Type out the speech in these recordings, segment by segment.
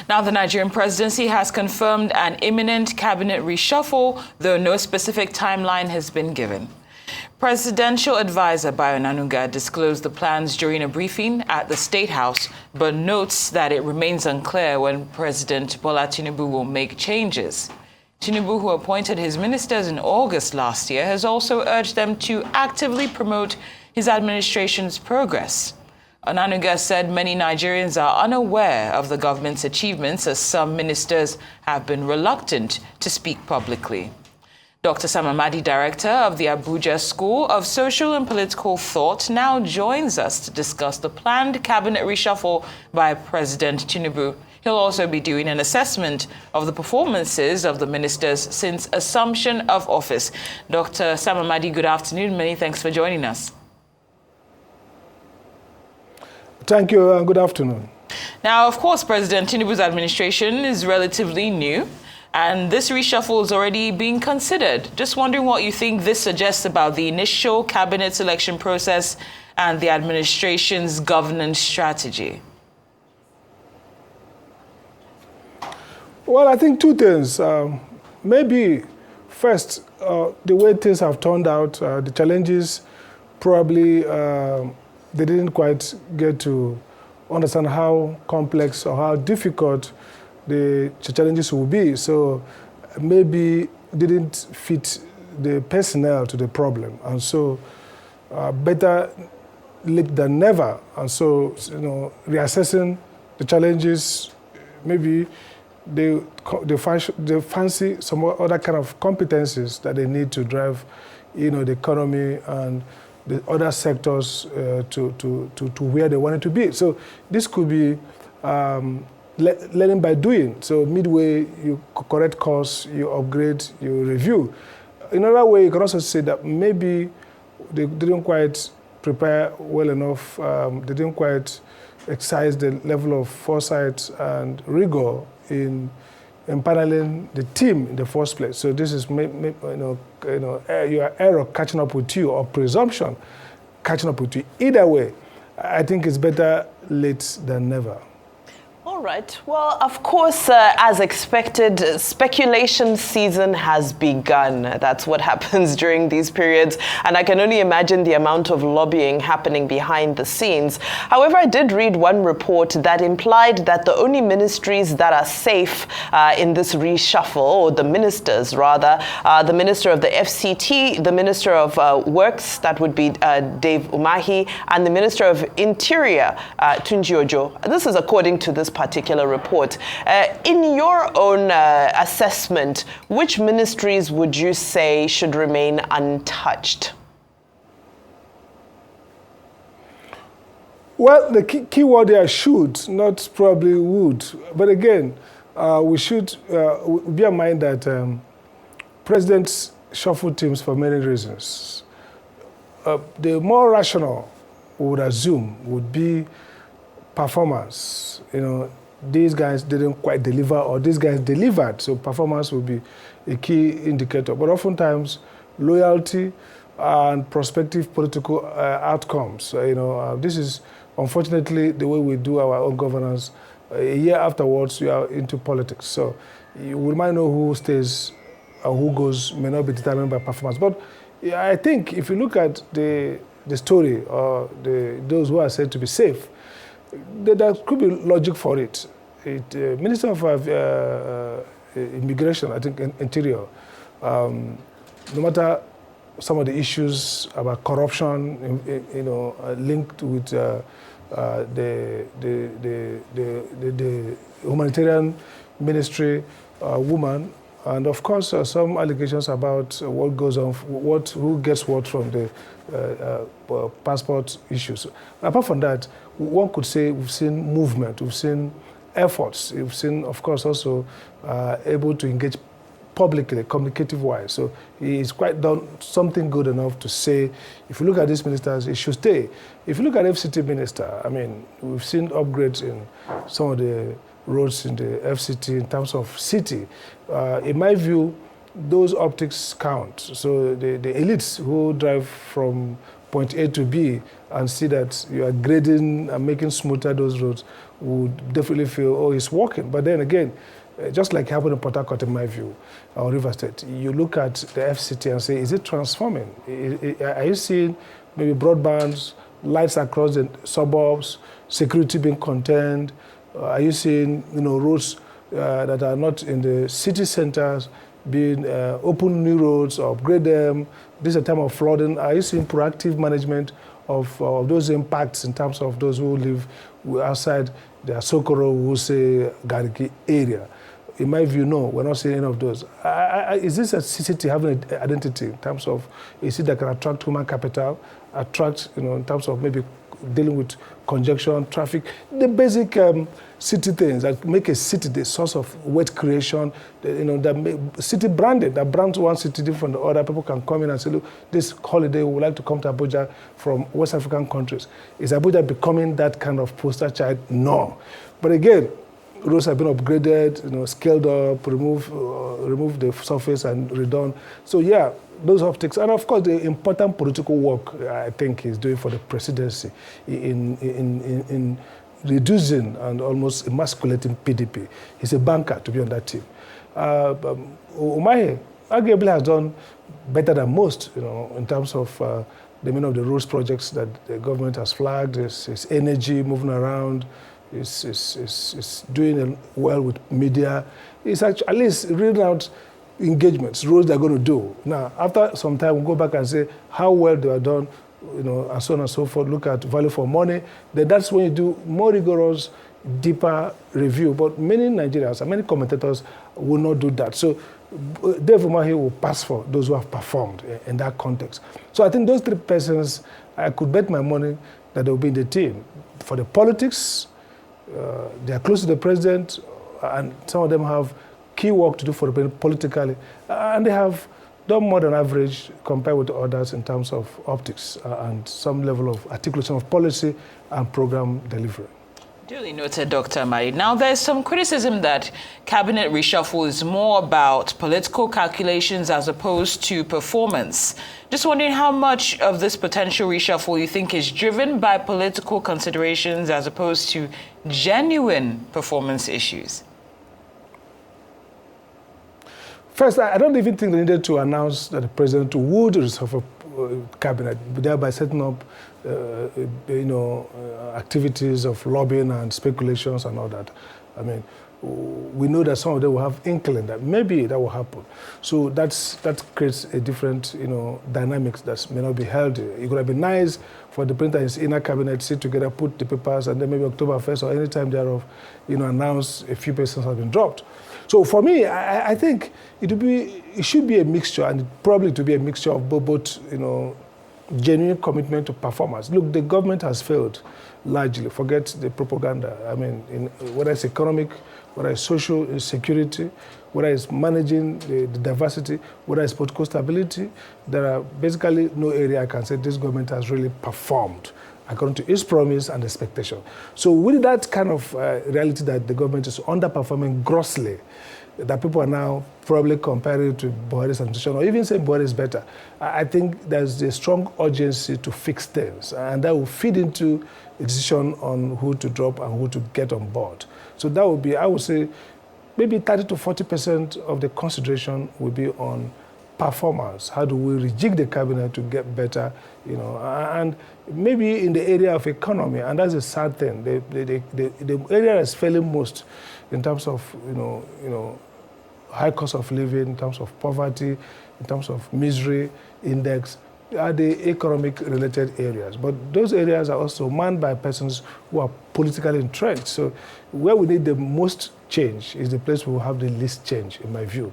Now, the Nigerian presidency has confirmed an imminent cabinet reshuffle, though no specific timeline has been given. Presidential advisor Bayo Onanuga disclosed the plans during a briefing at the State House, but notes that it remains unclear when President Bola Tinubu will make changes. Tinubu, who appointed his ministers in August last year, has also urged them to actively promote his administration's progress. Onanuga said many Nigerians are unaware of the government's achievements, as some ministers have been reluctant to speak publicly. Dr. Amadi, director of the Abuja School of Social and Political Thought, now joins us to discuss the planned cabinet reshuffle by President Tinubu. He'll also be doing an assessment of the performances of the ministers since assumption of office. Dr. Amadi, good afternoon. Many thanks for joining us. Thank you and good afternoon. Now, of course, President Tinubu's administration is relatively new, and this reshuffle is already being considered. Just wondering what you think this suggests about the initial cabinet selection process and the administration's governance strategy. Well, I think two things. Maybe first, the way things have turned out, the challenges probably they didn't quite get to understand how complex or how difficult the challenges will be. So maybe didn't fit the personnel to the problem. And so better late than never. And so, reassessing the challenges, maybe they fancy some other kind of competencies that they need to drive, the economy and the other sectors to where they want it to be. So this could be learning by doing. So midway, you correct course, you upgrade, you review. In another way, you can also say that maybe they didn't quite prepare well enough. They didn't quite exercise the level of foresight and rigor in empaneling the team in the first place. So this is, your error catching up with you, or presumption catching up with you. Either way, I think it's better late than never. All right. Well, of course, as expected, speculation season has begun. That's what happens during these periods. And I can only imagine the amount of lobbying happening behind the scenes. However, I did read one report that implied that the only ministries that are safe in this reshuffle, or the ministers rather, the Minister of the FCT, the Minister of Works, that would be Dave Umahi, and the Minister of Interior, Tunji-Ojo. This is according to this particular report. In your own assessment, which ministries would you say should remain untouched? Well, the key word there should, not probably would. But again, we should bear in mind that presidents shuffle teams for many reasons. The more rational, we would assume, would be performance. These guys didn't quite deliver, or these guys delivered, so performance will be a key indicator. But oftentimes, loyalty and prospective political outcomes. This is unfortunately the way we do our own governance. A year afterwards, we are into politics. So we might know who stays or who goes may not be determined by performance. But I think if you look at the story, or those who are said to be safe, there could be logic for it. Minister of Immigration, I think, Interior, no matter some of the issues about corruption, linked with the humanitarian ministry woman, and of course some allegations about what goes on, who gets what from the passport issues. Apart from that, one could say we've seen movement, we've seen efforts, we've seen, of course, also able to engage publicly, communicative-wise. So he's quite done something good enough to say, if you look at these ministers, he should stay. If you look at FCT minister, we've seen upgrades in some of the roads in the FCT in terms of city. In my view, those optics count. So the elites who drive from point A to B and see that you are grading and making smoother those roads, would definitely feel, oh, it's working. But then again, just like happened in Port Harcourt, in my view, or River State, you look at the FCT and say, is it transforming? Are you seeing maybe broadbands, lights across the suburbs, security being contained? Are you seeing, roads that are not in the city centers being open new roads or upgrade them? This is a time of flooding. Are you seeing proactive management of those impacts in terms of those who live outside the Asokoro, Wuse, Gariki area? In my view, no, we're not seeing any of those. Is this a city having an identity in terms of a city that can attract human capital, attract, in terms of maybe dealing with congestion, traffic, the basic city things that make a city the source of wealth creation, that make city branded, that brands one city different from the other. People can come in and say, look, this holiday we would like to come to Abuja from West African countries. Is Abuja becoming that kind of poster child? No. But again, roads have been upgraded, scaled up, remove the surface and redone. So yeah, those optics, and of course the important political work I think he's doing for the presidency in reducing and almost emasculating PDP. He's a banker to be on that team. Umahi arguably has done better than most, in terms of the many of the roads projects that the government has flagged. His energy moving around. Is doing well with media. It's actually at least reading out engagements, roles they're going to do. Now, after some time, we'll go back and say how well they are done, and so on and so forth. Look at value for money. Then that's when you do more rigorous, deeper review. But many Nigerians and many commentators will not do that. So Dave Umahi will pass for those who have performed in that context. So I think those three persons, I could bet my money that they will be in the team. For the politics, they are close to the president, and some of them have key work to do for the president politically, and they have done more than average compared with others in terms of optics and some level of articulation of policy and program delivery. Duly noted, Dr. Amadi. Now, there's some criticism that cabinet reshuffle is more about political calculations as opposed to performance. Just wondering how much of this potential reshuffle you think is driven by political considerations as opposed to genuine performance issues? First, I don't even think they needed to announce that the president would reshuffle cabinet, thereby setting up activities of lobbying and speculations and all that. I mean, we know that some of them will have inkling that maybe that will happen. So that creates a different, dynamics that may not be held. It could have been nice for the president and his inner cabinet sit together, put the papers, and then maybe October 1st or any time thereof, announce a few persons have been dropped. So for me, I think it should be a mixture, and probably to be a mixture of both, genuine commitment to performance. Look, the government has failed largely. Forget the propaganda. I mean, whether it's economic, whether it's social insecurity, whether it's managing the diversity, whether it's political stability, there are basically no area I can say this government has really performed according to its promise and expectation. So with that kind of reality that the government is underperforming grossly, that people are now probably comparing it to Buhari's administration, or even saying Buhari is better, I think there's a strong urgency to fix things, and that will feed into a decision on who to drop and who to get on board. So that would be, I would say, maybe 30 to 40% of the consideration will be on performance. How do we rejig the cabinet to get better, and maybe in the area of economy, and that's a sad thing. The area that's failing most in terms of, high cost of living, in terms of poverty, in terms of misery index, are the economic-related areas. But those areas are also manned by persons who are politically entrenched. So where we need the most change is the place we will have the least change, in my view.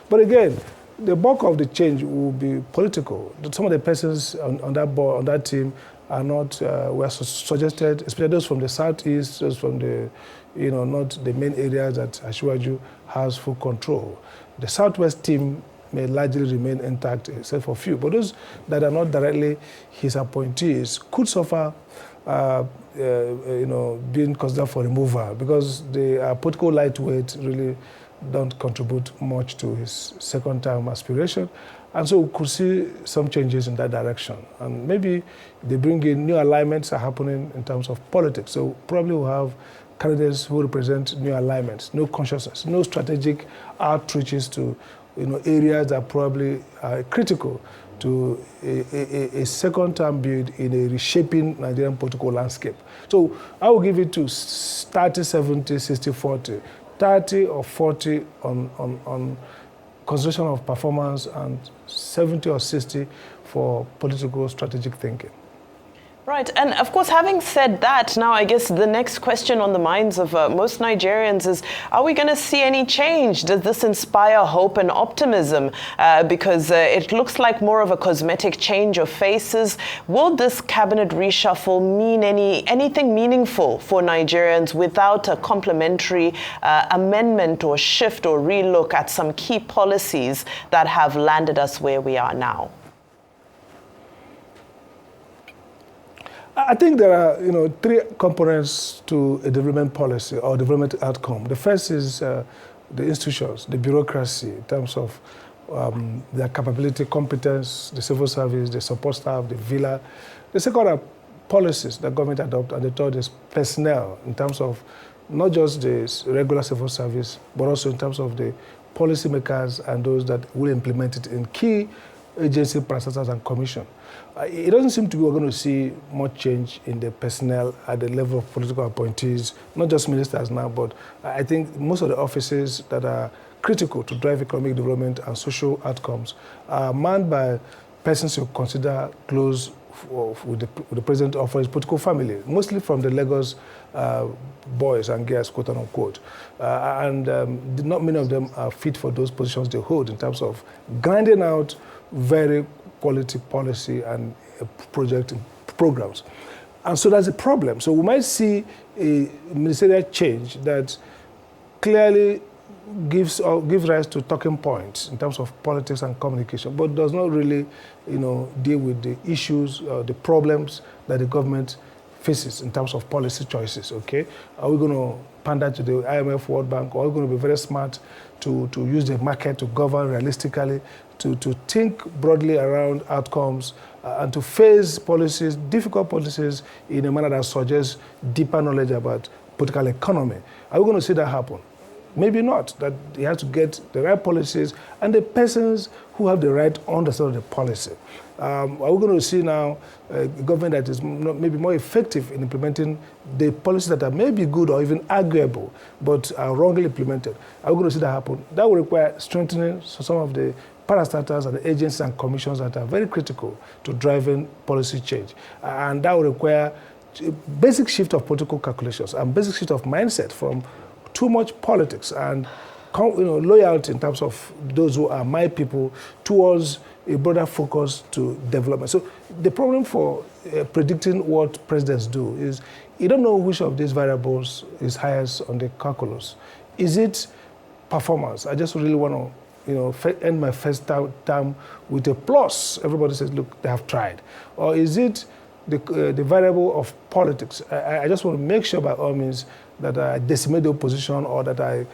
But again, the bulk of the change will be political. Some of the persons on that board, on that team, are not, were suggested, especially those from the southeast, those from the, not the main areas that Asiwaju has full control. The southwest team may largely remain intact, except for a few. But those that are not directly his appointees could suffer, being considered for removal, because they are political lightweight, really don't contribute much to his second-term aspiration. And so we could see some changes in that direction. And maybe they bring in new alignments are happening in terms of politics. So probably we'll have candidates who represent new alignments, new consciousness, new strategic outreaches to areas that probably are critical to a second-term bid in a reshaping Nigerian political landscape. So I will give it to 30, 70, 60, 40. 30 or 40 on consideration of performance and 70 or 60 for political strategic thinking. Right. And of course, having said that, now I guess the next question on the minds of most Nigerians is, are we going to see any change? Does this inspire hope and optimism? Because it looks like more of a cosmetic change of faces. Will this cabinet reshuffle mean anything meaningful for Nigerians without a complementary amendment or shift or relook at some key policies that have landed us where we are now? I think there are, three components to a development policy or development outcome. The first is the institutions, the bureaucracy, in terms of their capability, competence, the civil service, the support staff, the villa. The second are policies that government adopt, and the third is personnel, in terms of not just the regular civil service, but also in terms of the policymakers and those that will implement it in key agency, parastatals, and commission. It doesn't seem to be we're going to see much change in the personnel at the level of political appointees, not just ministers now, but I think most of the offices that are critical to drive economic development and social outcomes are manned by persons who consider close with the president or for his political family, mostly from the Lagos boys and girls, quote unquote. Not many of them are fit for those positions they hold in terms of grinding out very quality policy and project programs. And so that's a problem. So we might see a ministerial change that clearly gives rise to talking points in terms of politics and communication, but does not really, deal with the issues, the problems that the government faces in terms of policy choices, okay? Are we going to pander to the IMF, World Bank, or are we going to be very smart to use the market to govern realistically, to think broadly around outcomes, and to face policies, difficult policies, in a manner that suggests deeper knowledge about political economy? Are we going to see that happen? Maybe not, that you have to get the right policies and the persons who have the right understanding of the policy. Are we going to see now a government that is maybe more effective in implementing the policies that are maybe good or even arguable, but are wrongly implemented? Are we going to see that happen? That will require strengthening some of the parastatals and the agencies and commissions that are very critical to driving policy change. And that will require a basic shift of political calculations and basic shift of mindset from too much politics and loyalty in terms of those who are my people towards a broader focus to development. So the problem for predicting what presidents do is you don't know which of these variables is highest on the calculus. Is it performance? I just really want to end my first term with a plus. Everybody says, look, they have tried. Or is it the variable of politics? I just want to make sure by all means that I decimate the opposition or that I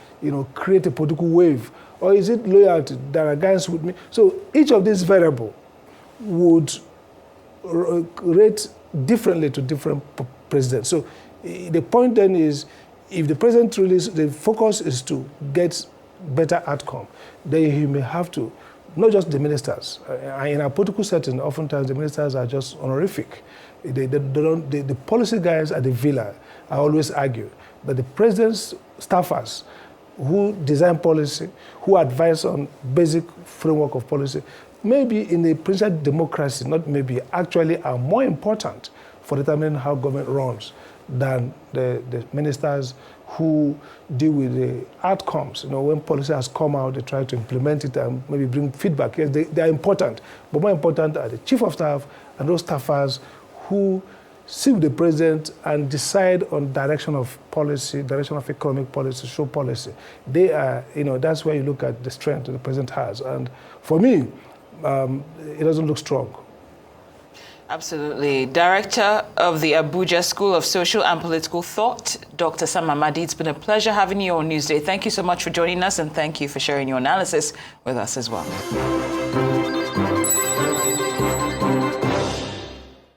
create a political wave. Or is it loyalty? There are guys with me. So each of these variables would rate differently to different presidents. So the point then is, if the president really, the focus is to get better outcome, then he may have to, not just the ministers. In a political setting, oftentimes the ministers are just honorific. The policy guys at the villa, I always argue that the president's staffers who design policy, who advise on basic framework of policy, maybe in a presidential democracy, not maybe, actually are more important for determining how government runs than the ministers who deal with the outcomes. When policy has come out, they try to implement it and maybe bring feedback. Yes, they are important, but more important are the chief of staff and those staffers who sit with the president and decide on direction of policy, direction of economic policy, social policy. They are, that's where you look at the strength that the president has. And for me, it doesn't look strong. Absolutely. Director of the Abuja School of Social and Political Thought, Dr. Sam Amadi, it's been a pleasure having you on Newsday. Thank you so much for joining us, and thank you for sharing your analysis with us as well. you.